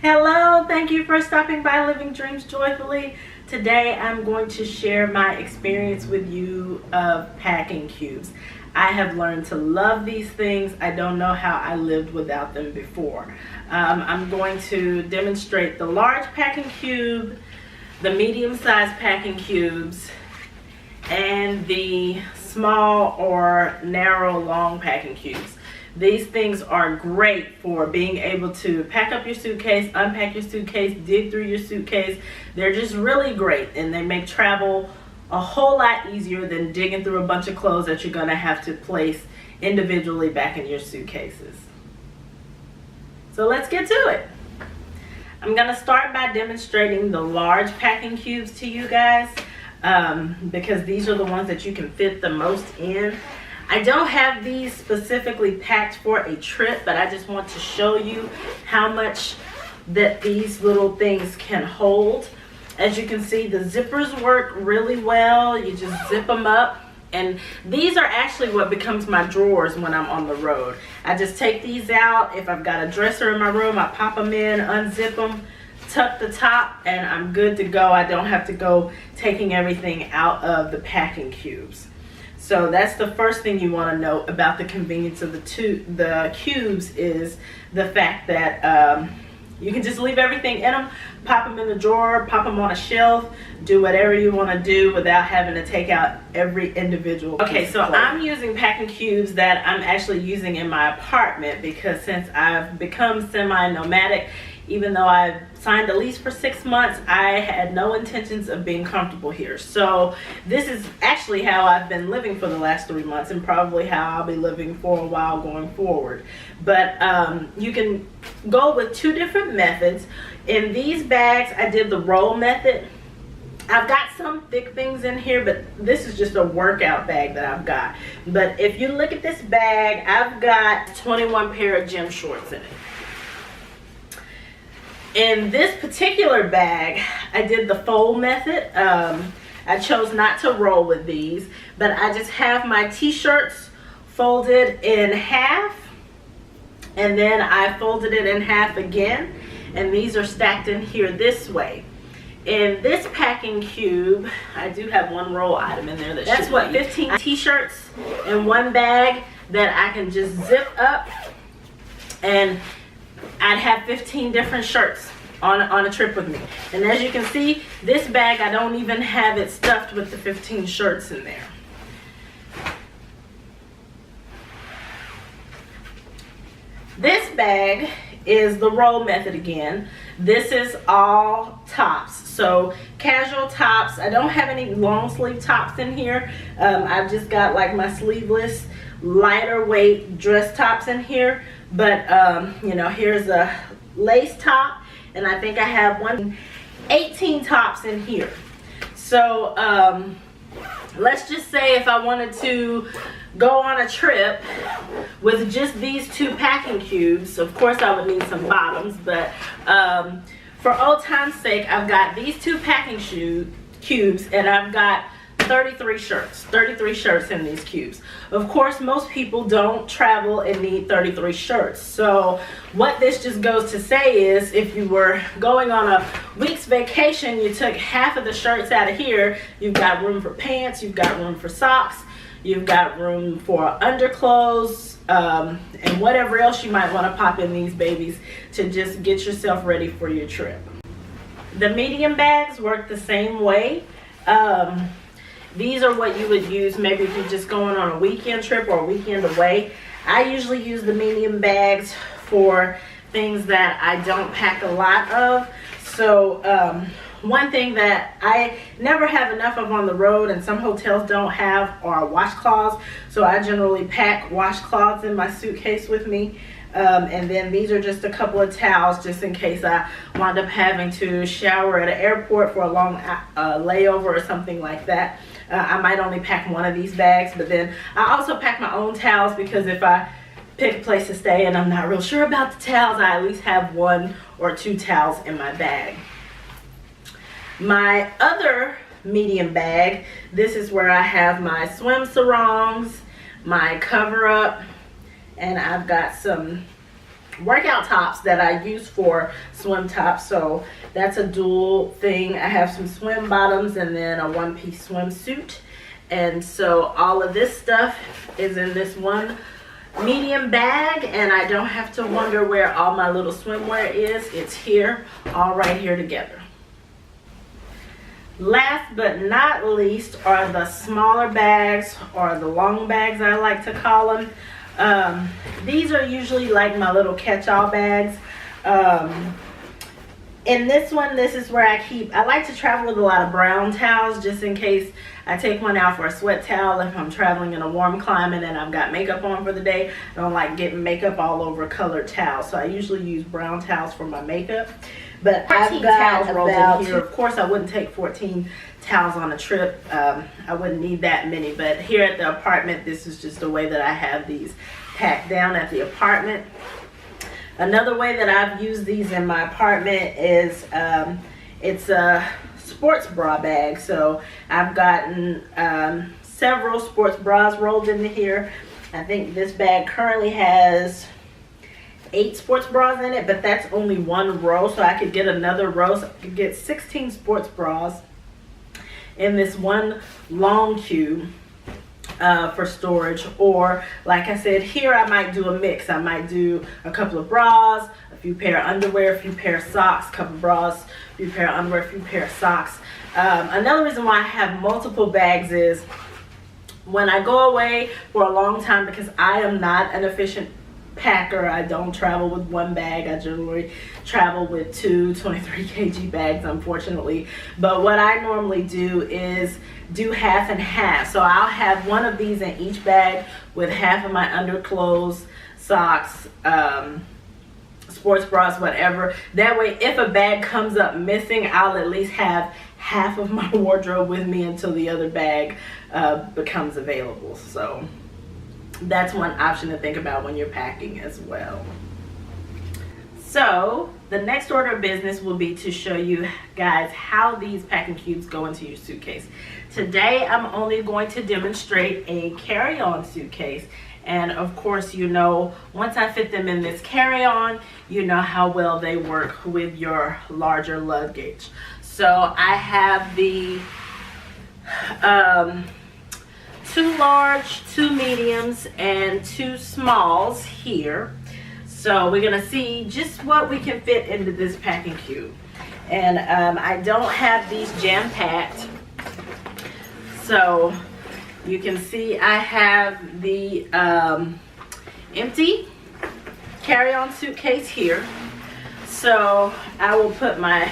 Hello, thank you for stopping by Living Dreams Joyfully. Today I'm going to share my experience with you of packing cubes. I have learned to love these things. I don't know how I lived without them before. I'm going to demonstrate the large packing cube, the medium-sized packing cubes, and the small or narrow long packing cubes. These things are great for being able to pack up your suitcase, unpack your suitcase, dig through your suitcase. They're just really great, and they make travel a whole lot easier than digging through a bunch of clothes that you're going to have to place individually back in your suitcases. So let's get to it. I'm going to start by demonstrating the large packing cubes to you guys because these are the ones that you can fit the most in. I don't have these specifically packed for a trip, but I just want to show you how much that these little things can hold. As you can see, the zippers work really well. You just zip them up, and these are actually what becomes my drawers when I'm on the road. I just take these out. If I've got a dresser in my room, I pop them in, unzip them, tuck the top, and I'm good to go. I don't have to go taking everything out of the packing cubes. So that's the first thing you want to know about the convenience of the cubes, is the fact that you can just leave everything in them, pop them in the drawer, pop them on a shelf, do whatever you want to do without having to take out every individual. Okay, so I'm using packing cubes that I'm actually using in my apartment, because since I've become semi-nomadic, even though I've signed a lease for 6 months, I had no intentions of being comfortable here. So this is actually how I've been living for the last 3 months, and probably how I'll be living for a while going forward. But you can go with 2 different methods. In these bags, I did the roll method. I've got some thick things in here, but this is just a workout bag that I've got. But if you look at this bag, I've got 21 pair of gym shorts in it. In this particular bag, I did the fold method. I chose not to roll with these, but I just have my t-shirts folded in half, and then I folded it in half again, and these are stacked in here this way. In this packing cube, I do have one roll item in there. That's what, 15 t-shirts in one bag that I can just zip up, and I'd have 15 different shirts on a trip with me. And as you can see, this bag, I don't even have it stuffed with the 15 shirts in there. This bag is the roll method again. This is all tops, so casual tops. I don't have any long sleeve tops in here. I've just got like my sleeveless, lighter weight dress tops in here. But you know, here's a lace top, and I think I have 18 tops in here. So let's just say if I wanted to go on a trip with just these 2 packing cubes, of course I would need some bottoms, but for old time's sake, I've got these 2 packing cubes, and I've got 33 shirts in these cubes. Of course, most people don't travel and need 33 shirts. So what this just goes to say is, if you were going on a week's vacation, you took half of the shirts out of here, you've got room for pants, you've got room for socks, you've got room for underclothes, and whatever else you might want to pop in these babies to just get yourself ready for your trip. The medium bags work the same way. These are what you would use maybe if you're just going on a weekend trip or a weekend away. I usually use the medium bags for things that I don't pack a lot of. So one thing that I never have enough of on the road, and some hotels don't have, are washcloths. So I generally pack washcloths in my suitcase with me. And then these are just a couple of towels, just in case I wind up having to shower at an airport for a long layover or something like that. I might only pack one of these bags, but then I also pack my own towels, because if I pick a place to stay and I'm not real sure about the towels, I at least have 1 or 2 towels in my bag. My other medium bag, this is where I have my swim sarongs, my cover up, and I've got some workout tops that I use for swim tops. So that's a dual thing. I have some swim bottoms and then a one-piece swimsuit. And so all of this stuff is in this one medium bag, and I don't have to wonder where all my little swimwear is. It's here, all right here together. Last but not least are the smaller bags, or the long bags I like to call them. These are usually like my little catch-all bags. In this one, this is where I like to travel with a lot of brown towels, just in case I take one out for a sweat towel if I'm traveling in a warm climate and I've got makeup on for the day. I don't like getting makeup all over colored towels, so I usually use brown towels for my makeup. But I've got towels rolled in here. Of course, I wouldn't take 14 towels on a trip. I wouldn't need that many, but here at the apartment, this is just the way that I have these packed down at the apartment. Another way that I've used these in my apartment is it's a sports bra bag. So I've gotten several sports bras rolled into here. I think this bag currently has 8 sports bras in it, but that's only one row, so I could get another row. So I could get 16 sports bras in this one long cube for storage. Or like I said, here I might do a mix. I might do a couple of bras, a few pair of underwear, a few pair of socks, a couple of bras, a few pair of underwear, a few pair of socks. Another reason why I have multiple bags is when I go away for a long time, because I am not an efficient packer. I don't travel with one bag. I generally travel with 2 23 kg bags, unfortunately. But what I normally do is do half and half. So I'll have one of these in each bag with half of my underclothes, socks, sports bras, whatever. That way, if a bag comes up missing, I'll at least have half of my wardrobe with me until the other bag becomes available. So that's one option to think about when you're packing as well. So the next order of business will be to show you guys how these packing cubes go into your suitcase. Today I'm only going to demonstrate a carry-on suitcase, and of course, you know, once I fit them in this carry-on, you know how well they work with your larger luggage. So I have the 2 large, 2 mediums, and 2 smalls here. So we're gonna see just what we can fit into this packing cube. And I don't have these jam-packed. So you can see I have the empty carry-on suitcase here. So I will put my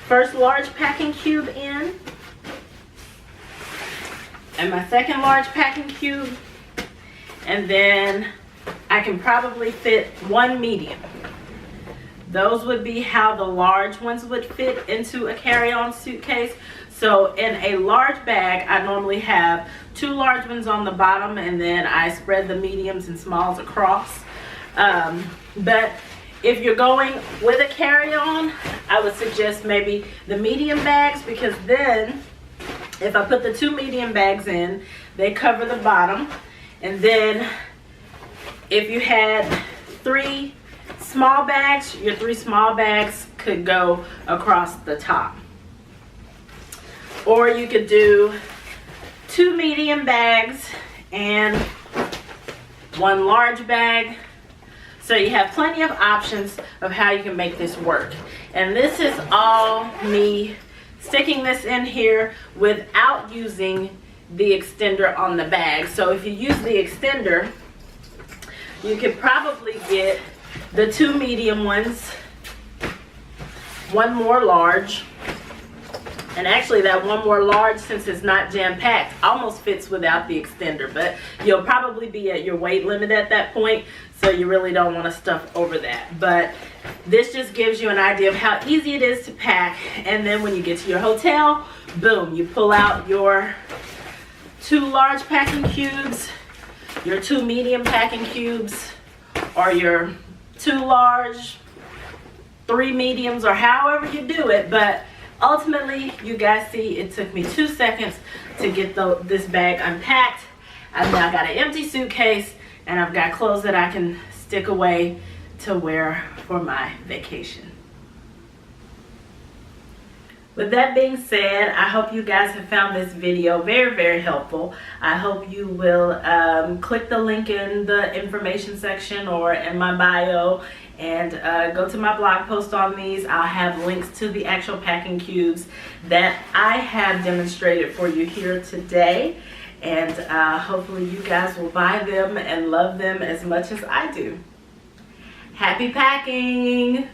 first large packing cube in, and my second large packing cube, and then I can probably fit 1 medium. Those would be how the large ones would fit into a carry-on suitcase. So in a large bag, I normally have 2 large ones on the bottom, and then I spread the mediums and smalls across. But if you're going with a carry-on, I would suggest maybe the medium bags, because then if I put the 2 medium bags in, they cover the bottom. And then if you had 3 small bags, your 3 small bags could go across the top. Or you could do 2 medium bags and 1 large bag. So you have plenty of options of how you can make this work. And this is all me sticking this in here without using the extender on the bag. So if you use the extender, you could probably get the 2 medium ones, 1 more large, and actually that 1 more large, since it's not jam-packed, almost fits without the extender, but you'll probably be at your weight limit at that point, so you really don't want to stuff over that. But this just gives you an idea of how easy it is to pack. And then when you get to your hotel, boom, you pull out your 2 large packing cubes, your 2 medium packing cubes, or your 2 large, 3 mediums, or however you do it. But ultimately, you guys see it took me 2 seconds to get this bag unpacked. I've now got an empty suitcase, and I've got clothes that I can stick away to wear for my vacation. With that being said, I hope you guys have found this video very, very helpful. I hope you will click the link in the information section or in my bio and go to my blog post on these. I'll have links to the actual packing cubes that I have demonstrated for you here today. And hopefully you guys will buy them and love them as much as I do. Happy packing!